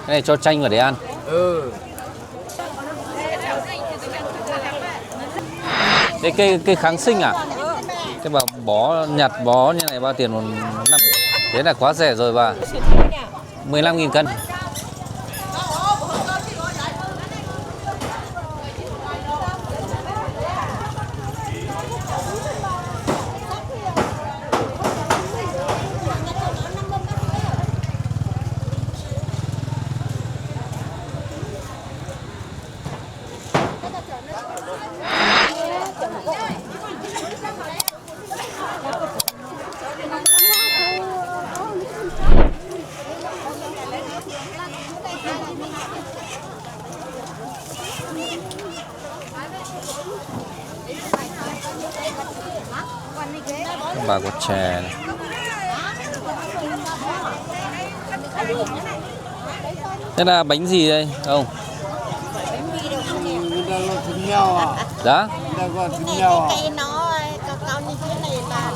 Cái này cho chanh vào để ăn. Ừ. Cây kháng sinh à? Cái bà bó nhặt bó như này bao tiền một năm? Thế là quá rẻ rồi bà. 15.000 cân. Bà có chè này. Thế là bánh gì đây không? Thịt heo à? Đó. Thịt heo à? Cây nó cao như thế này là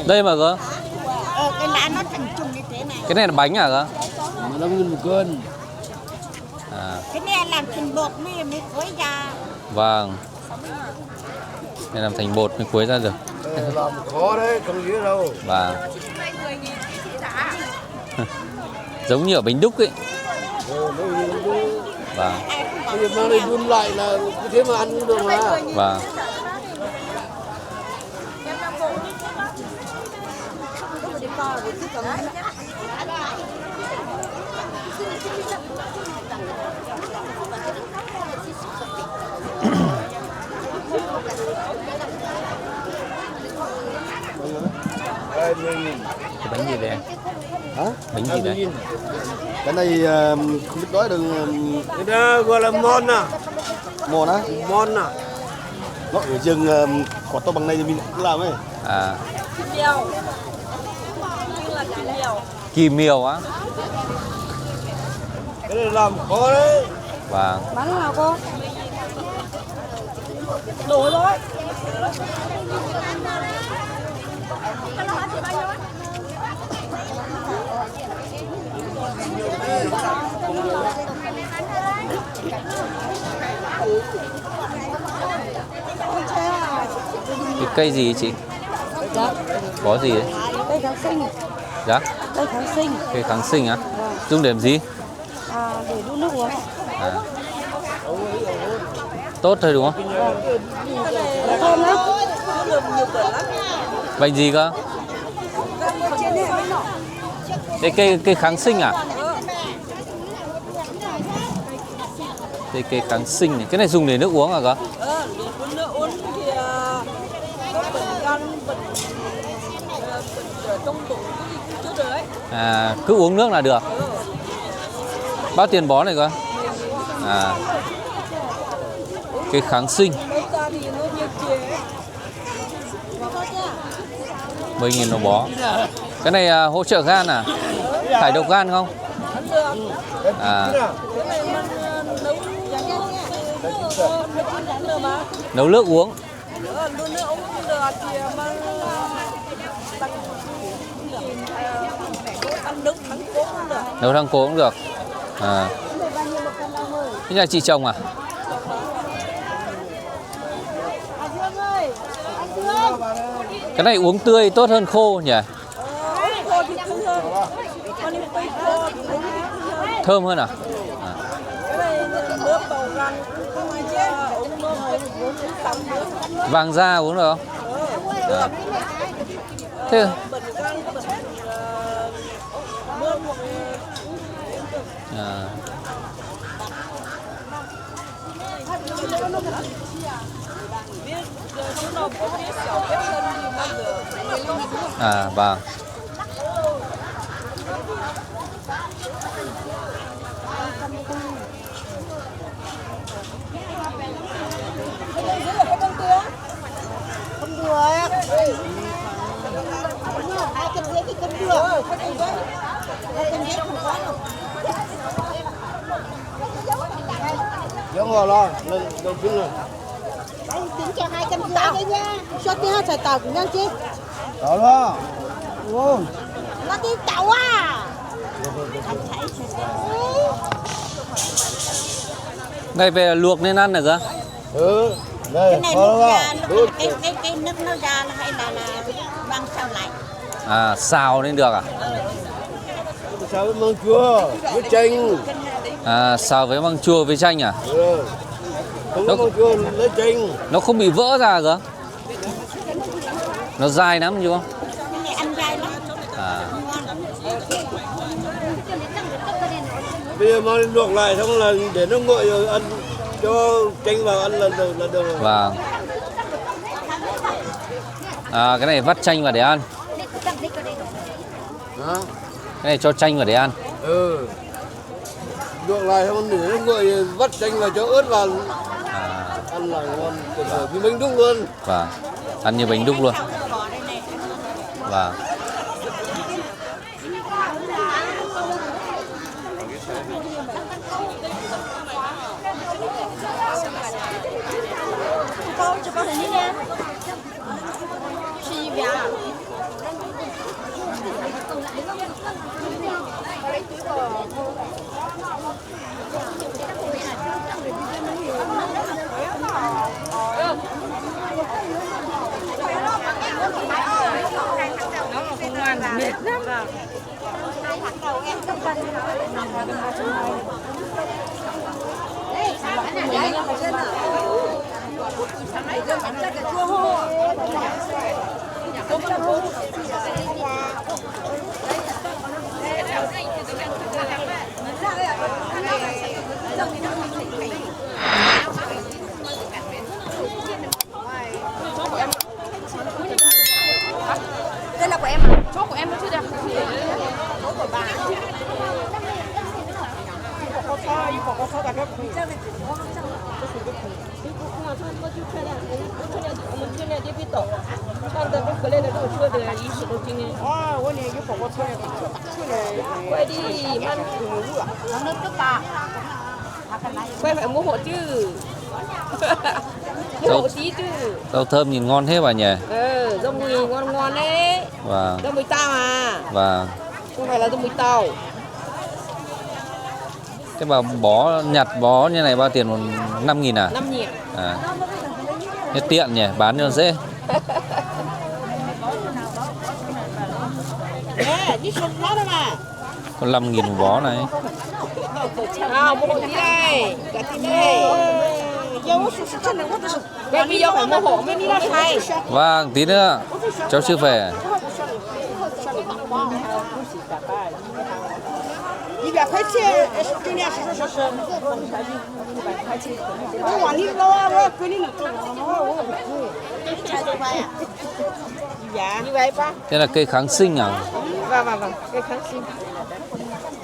Đây mà cơ. cái lá nó thành chùm như thế này. Cái này là bánh à cơ? 15.000 một cân. À. Cái này làm thành bột mới quấy ra. Vâng. Này làm thành bột mới quấy ra được. Làm khó đấy, không dễ đâu. Vâng. Giống như ở bánh đúc ấy. Vâng. Bây giờ mang đi đun lại là cứ thế mà ăn cũng được mà. Vâng. Cái bánh gì đây anh? Hả? Bánh gì đây? Cái này không biết nói được. Cái đó gọi là mon à? Mon á? Mon à? Nó ở rừng quả to bằng này thì mình cũng làm ấy. À. Kỳ miều á? Cái này làm khó đấy. Vâng. Bán nào cô? Đủ thôi. Cái cây gì chị? Dạ. Có gì đấy? Cây kháng sinh. Dạ? Cây kháng sinh. Cây kháng sinh á? Dùng để làm gì? Để đun nước uống. À. Tốt thôi đúng không? Thơm lắm. Bệnh gì cơ? Cây kháng sinh à? Cây kháng sinh này. Cái này dùng để nước uống à cơ? Nước uống thì có bệnh gan, bệnh trong bụng cái gì cũng chữa được đấy. À, cứ uống nước là được. Bao tiền bó này cơ? À. Cây kháng sinh. 10.000 một bó. Cái này hỗ trợ gan à? Thải độc gan không? À. Nấu nước uống. Nấu thắng cố cũng được. À. Thế nhà chị trồng à? Cái này uống tươi tốt hơn khô nhỉ? Thơm hơn à? Vàng da uống được không? À. Thế à, vâng. Không được. 2 cân rưỡi thì cân được. 2 cân rưỡi không có đâu. Giống rồi lo, lên tính rồi. Đấy, tính cho 2 cân rưỡi đấy nha. Cho tí hai xài tàu cũng nhanh chứ. Đó đó. Ôi. Nó đi chậu à. Đây về luộc nên ăn được cơ. Ừ. Cái Đây, này có nước đó ra, đúng. cái nước nó ra hay là băng sao lạnh. À, xào nên được à? Sao với măng chua, với chanh. À, xào với măng chua với chanh à? Ừ. Không có măng chua lấy chanh. Nó không bị vỡ ra cơ? Nó dai lắm chứ không? Cái này ăn dai lắm. À, Bây giờ mang luộc lại xong là để nó nguội rồi ăn, cho chanh vào ăn là được rồi. vâng. À, cái này vắt chanh vào để ăn. Hả? Cái này cho chanh vào để ăn. Ừ. Luộc lại xong để nó nguội rồi vắt chanh vào cho ớt vào. À, Ăn là ngon, tuyệt vời, như bánh đúc luôn. vâng. Ăn như bánh đúc luôn. Vâng. Cho con hình như nè. Xì bia. Đây là của em à? Số của em nó chưa được. Số của bà. Quay phải mua hộ chứ. Mua hộ tí chứ. Rau thơm nhìn ngon thế bà nhỉ? Ừ, rau mùi ngon ngon đấy. Vâng. Rau mùi tao à. Vâng. Không phải là rau mùi tàu. Cái bà bó nhặt bó như này bao tiền? 5.000 à? 5.000. À. Thế tiện nhỉ, bán cho dễ. Đi xuống nó đâu mà. Có 5.000 một bó này. À, mua hộ tí đây. Cả tí đây. Bây giờ phải mua hộ mới đi ra thay. Vâng, tí nữa cháu chưa về. 100块钱，今年是。我往里捞啊，我给你弄，我100块呀。Như vậy ba. Thế là cây kháng sinh à? Vâng, cây kháng sinh.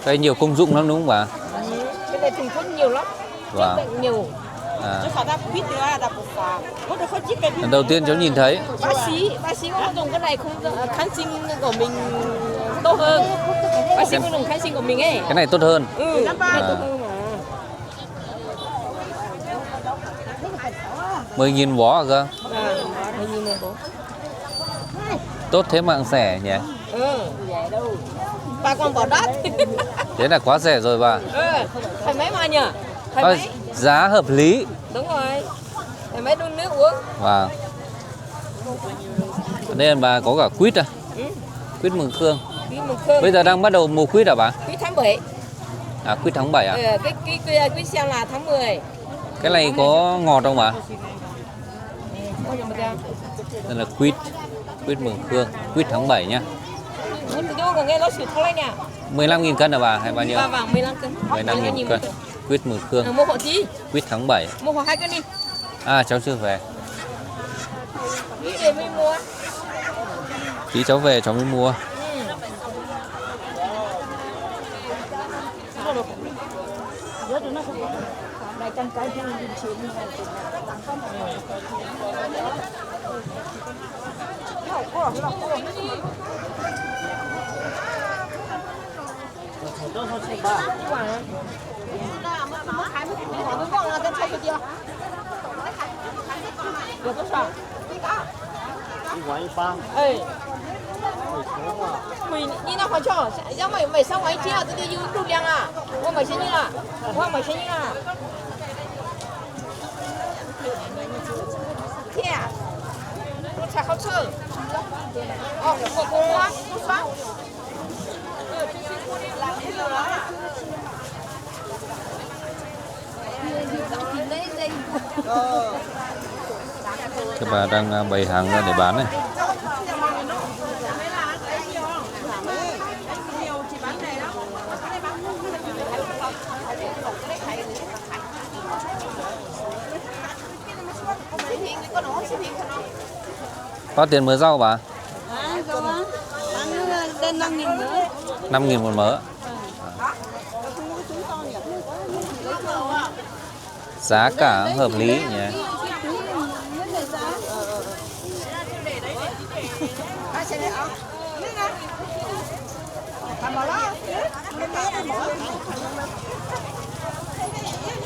Cây nhiều công dụng lắm đúng không bà? Cái này thì thuốc nhiều lắm. Vâng. Bệnh nhiều. À. Lần Đầu tiên cháu nhìn thấy. Bác sĩ có dùng cái này không, kháng sinh của mình tốt hơn. Bác sĩ có dùng kháng sinh của mình ấy. Cái này tốt hơn. Ừ, cái này tốt hơn mà. 10.000 bó à cơ? À, 10.000 một bó. Tốt thế mà rẻ nhỉ? Ừ, rẻ đâu. Bà còn bỏ đắt. Thế là quá rẻ rồi bà. Ừ, thoải mái mà nhỉ? Thoải Thôi, mái. giá hợp lý. Đúng rồi. Thoải mái đun nước uống. Vâng. Ở đây bà có cả quýt à? Ừ. Quýt mường khương. Quýt mường khương. Bây giờ đang bắt đầu mùa quýt à bà? Quýt tháng 7. À, quýt tháng 7 à? Ừ, cái quýt xem là tháng 10. Cái này có ngọt không bà? Đây là quýt mường khương, quýt tháng 7 nhá. 15.000 cân à bà hay bao nhiêu? Vâng, 15 cân. 15.000 cân. Quýt mường khương. Mua hộ tí. Quýt tháng 7. Mua hộ 2 cân đi. À, cháu chưa về. Tí về mới mua. Tí cháu về cháu mới mua. Đi ngoài pha. Ê. 贵，你那好巧，要买上完钱啊，这里有肉量啊，我买钱了，我买钱了。天啊，菜好吃。哦，我花不刷。Các bà đang bày hàng ra để bán này. Bao tiền mớ rau bà? Lên 5.000 nữa. 5.000 một mớ. Giá cả hợp lý nhỉ.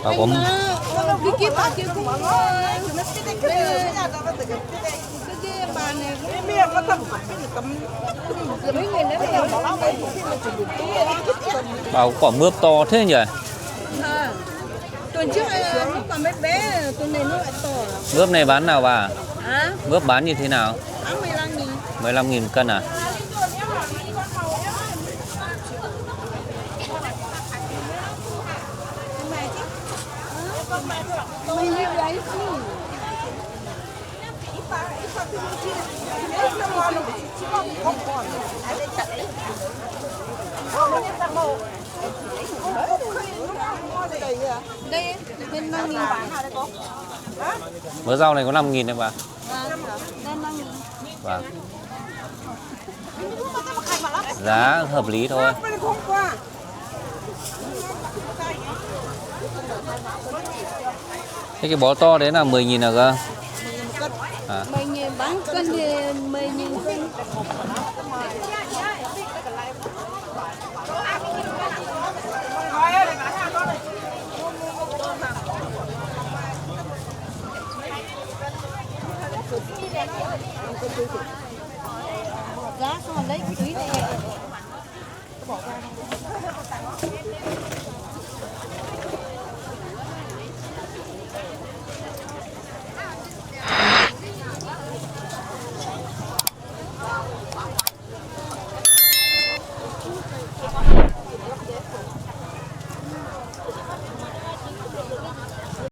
Và có bảo quả mướp to thế nhỉ? Tuần trước mướp còn mấy bé, tuần này nó lại to rồi. Mướp này bán nào bà? Hả? Mướp bán như thế nào? Bán 15.000. 15.000 cân à? Mày như đấy chứ. Đây, lên 5.000 bán nào đây cô? Mớ rau này có 5.000 đấy bà? Lên 5.000. Vâng. Giá hợp lý thôi. Thế cái bó to đấy là 10.000 à cơ? À. 10.000 bán cân thì 10.000 cân. Giá xong rồi lấy cái túi này. Bỏ qua.